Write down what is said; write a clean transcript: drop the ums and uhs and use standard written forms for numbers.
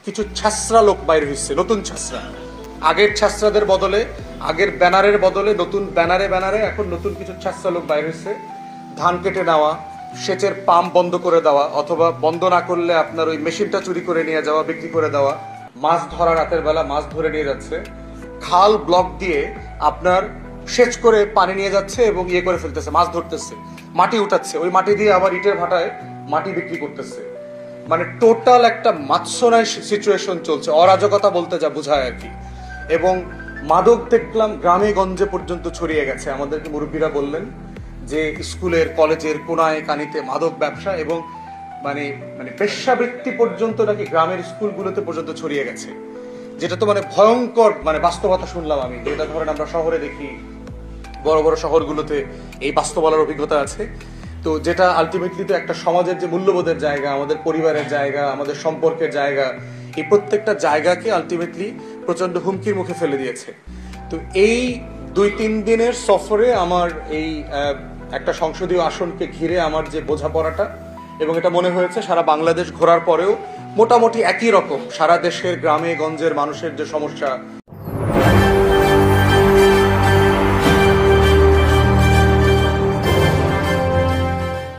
কিছু ছ্যাঁচড়া লোক বাইর হয়েছে, নতুন ছ্যাঁচড়া। আগের ছ্যাঁচড়াদের বদলে, আগের ব্যানারের বদলে নতুন ব্যানারে ব্যানারে এখন নতুন কিছু ছ্যাঁচড়া লোক বাইর হয়েছে। ধান কেটে নেওয়া, সেচের পাম্প বন্ধ করে দেওয়া, অথবা বন্ধ না করলে আপনার ওই মেশিনটা চুরি করে নিয়ে যাওয়া, বিক্রি করে দেওয়া, মাছ ধরা, রাতের বেলা মাছ ধরে নিয়ে যাচ্ছে, খাল ব্লক দিয়ে আপনার সেচ করে পানি নিয়ে যাচ্ছে এবং ইয়ে করে ফেলতেছে, মাছ ধরতেছে, মাটি উঠাচ্ছে, ওই মাটি দিয়ে আবার ইটের ভাটায় মাটি বিক্রি করতেছে। মানে টোটাল একটা মাৎসনায় সিচুয়েশন চলছে, অরাজকতা বলতে যা বোঝায় আর কি। এবং মাদক দেখলাম গ্রামে গঞ্জে পর্যন্ত ছড়িয়ে গেছে। আমাদেরকে মুরব্বীরা বললেন যে স্কুলের কলেজের কোনায় কানিতে মাদক ব্যবসা এবং মানে মানে পেশাবৃত্তি পর্যন্ত নাকি গ্রামের স্কুলগুলোতে পর্যন্ত ছড়িয়ে গেছে, যেটা তো মানে ভয়ঙ্কর মানে বাস্তবতা শুনলাম আমি। যেটা ধরেন আমরা শহরে দেখি, বড় বড় শহরগুলোতে এই বাস্তবতার অভিজ্ঞতা আছে। তো যেটা আলটিমেটলি তো একটা সমাজের যে মূল্যবোধের জায়গা, আমাদের পরিবারের জায়গা, আমাদের সম্পর্কের জায়গা, এই প্রত্যেকটা জায়গাকে আলটিমেটলি প্রচন্ড হুমকির মুখে ফেলে দিয়েছে। তো এই 2-3 দিনের সফরে আমার এই একটা সংসদীয় আসনকে ঘিরে আমার যে বোঝাপড়াটা, এবং এটা মনে হয়েছে সারা বাংলাদেশ ঘোরার পরেও মোটামুটি একই রকম সারা দেশের গ্রামে গঞ্জের মানুষের যে সমস্যা,